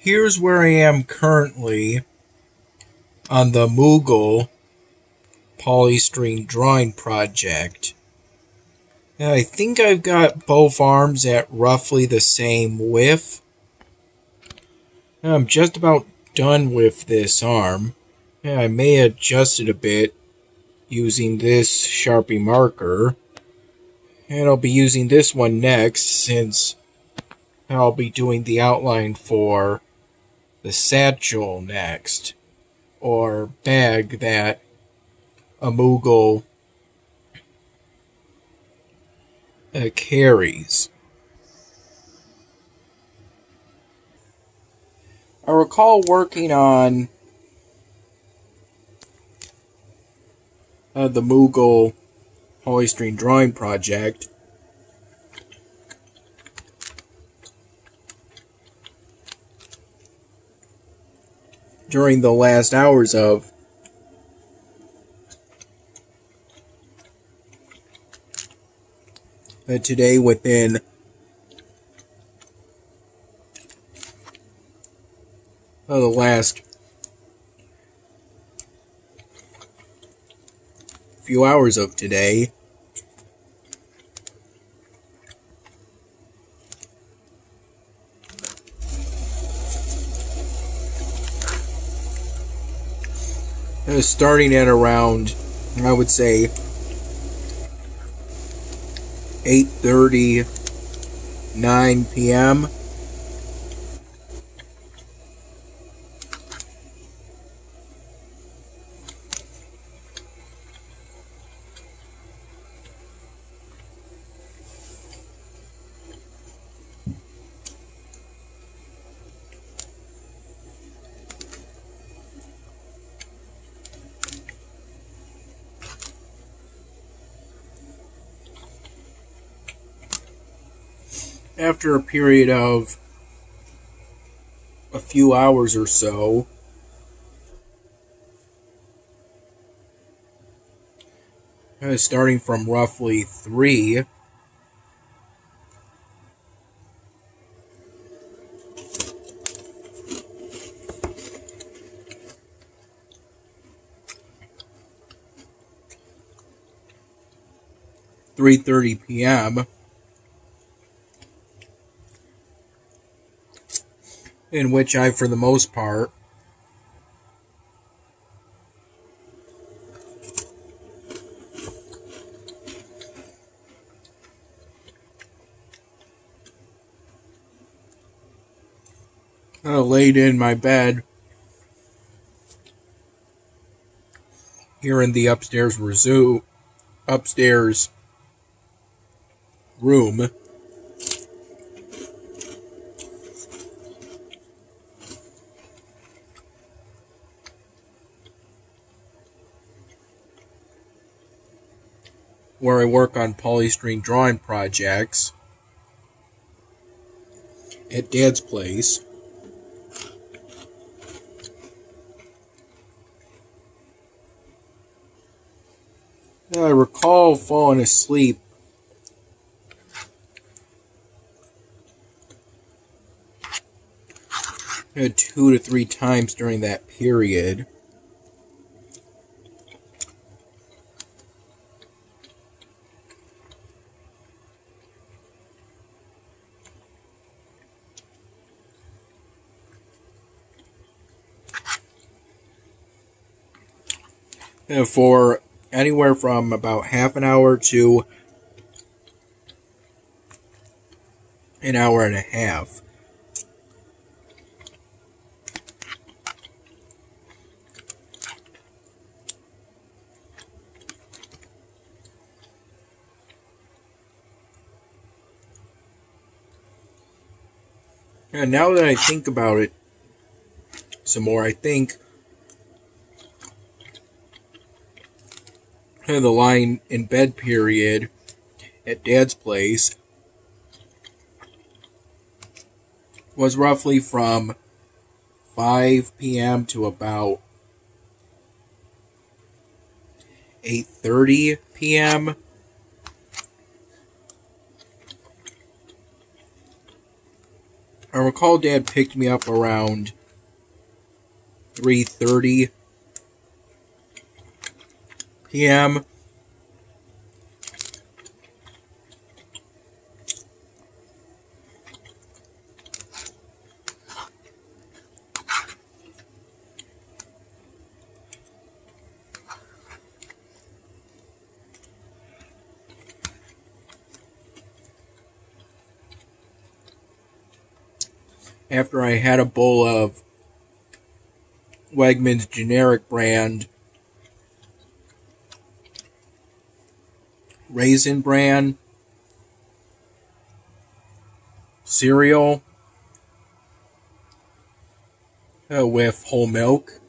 here's where I am currently on the Moogle polystyrene drawing project. And I think I've got both arms at roughly the same width. I'm just about done with this arm. I may adjust it a bit using this Sharpie marker. And I'll be using this one next since I'll be doing the outline for the satchel next, or bag that a Moogle carries. I recall working on the Moogle polystyrene drawing project during the last hours of today within the last few hours of today. Starting at around, I would say, 8:30, 9 p.m. After a period of a few hours or so, starting from roughly 3, (3:30 p.m.), in which I, for the most part, laid in my bed here in the upstairs room, where I work on polystyrene drawing projects at Dad's place. I recall falling asleep two to three times during that period. For anywhere from about half an hour to an hour and a half. And now that I think about it some more, I think the lying in bed period at Dad's place was roughly from 5 p.m. to about 8:30 p.m. recall Dad picked me up around 3:30 p.m. After I had a bowl of Wegmans generic brand Raisin Bran cereal with whole milk.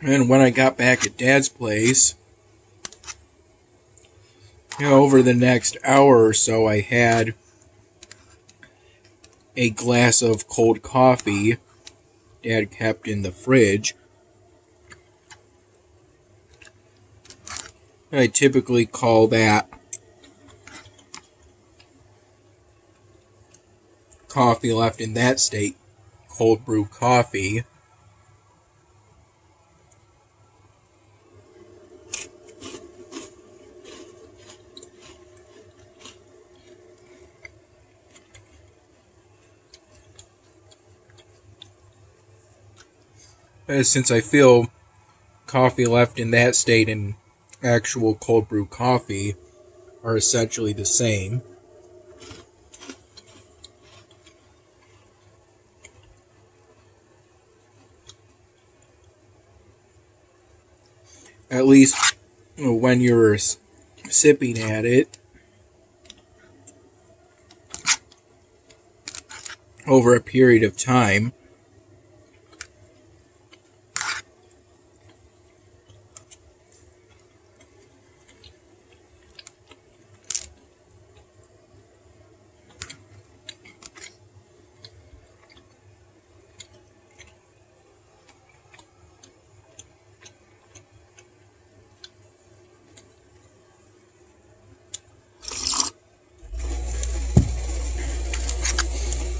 And when I got back at Dad's place, over the next hour or so, I had a glass of cold coffee Dad kept in the fridge. I typically call that coffee left in that state cold brew coffee. Since I feel coffee left in that state and actual cold brew coffee are essentially the same. At least when you're sipping at it over a period of time.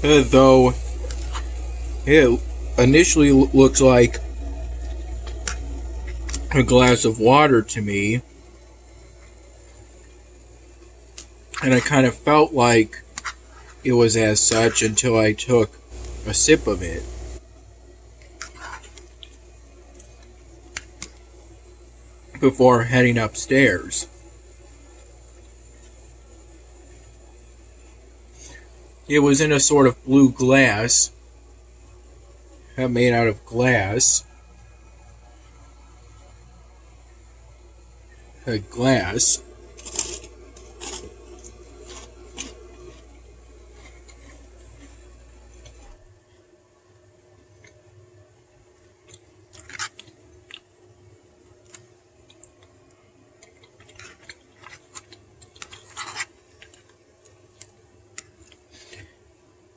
Though it initially looks like a glass of water to me, and I kind of felt like it was as such until I took a sip of it. Before heading upstairs. It was in a sort of blue glass, made out of glass. A glass.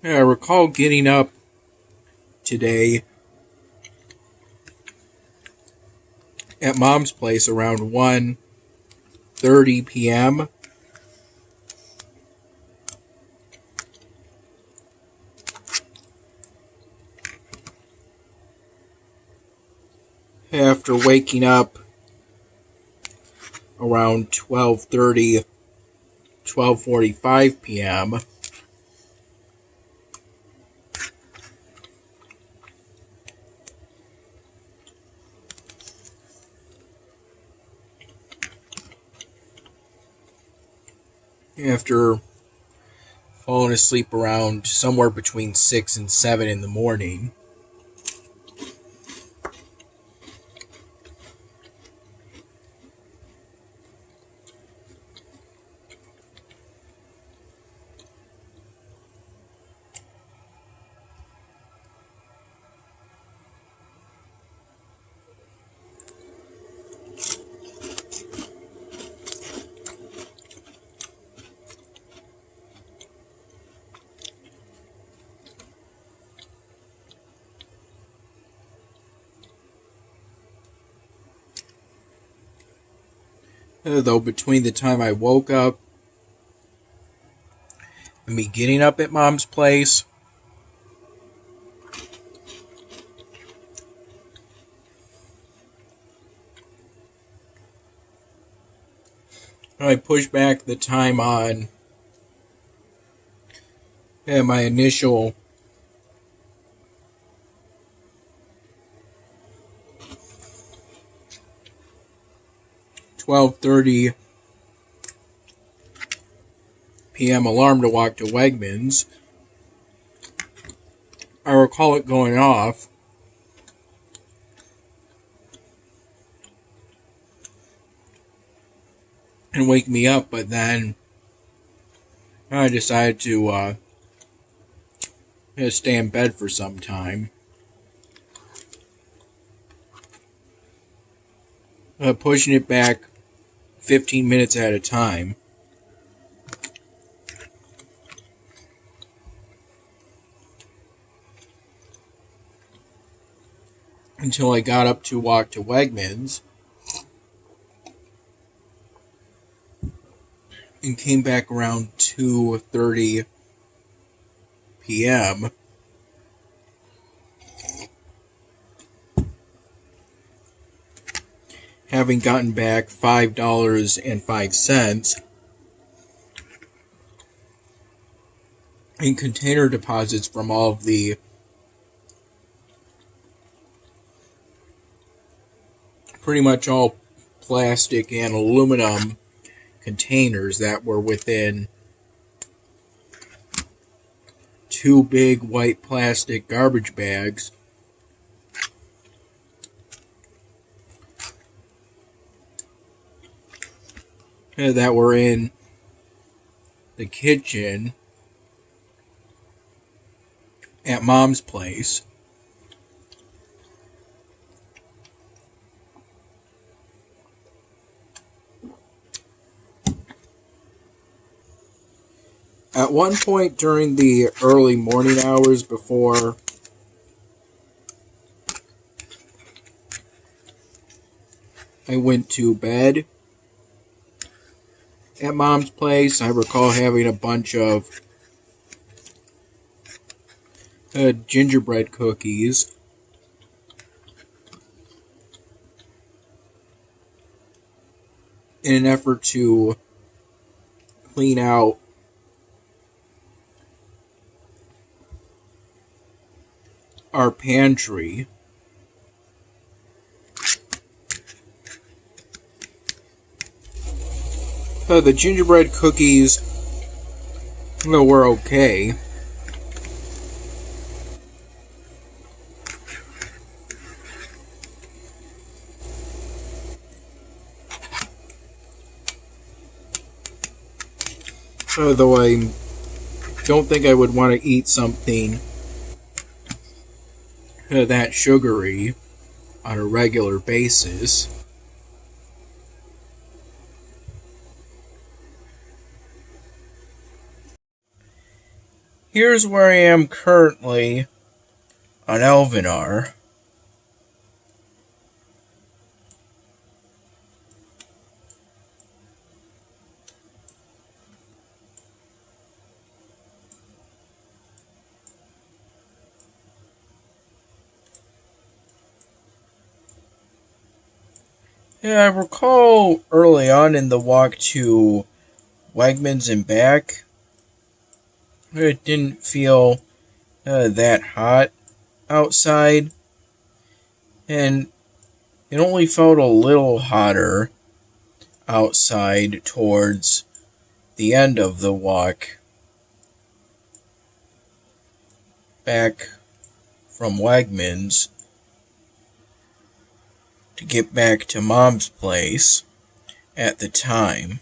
I recall getting up today at Mom's place around 1:30 p.m. After waking up around 12:30, 12:45 p.m. After falling asleep around somewhere between 6 and 7 in the morning. Though between the time I woke up and me getting up at Mom's place, I pushed back the time on my initial $12:30 p.m. alarm to walk to Wegmans. I recall it going off and wake me up, but then I decided to stay in bed for some time. Pushing it back 15 minutes at a time. Until I got up to walk to Wegmans. And came back around 2:30 p.m. Having gotten back $5.05 in container deposits from all of the pretty much all plastic and aluminum containers that were within 2 big white plastic garbage bags. That were in the kitchen at Mom's place. At one point during the early morning hours before I went to bed at Mom's place, I recall having a bunch of gingerbread cookies in an effort to clean out our pantry. The gingerbread cookies were okay. Though I don't think I would want to eat something that sugary on a regular basis. Here's where I am currently on Elvenar. Yeah, I recall early on in the walk to Wegmans and back, it didn't feel that hot outside, and it only felt a little hotter outside towards the end of the walk back from Wegmans to get back to Mom's place at the time.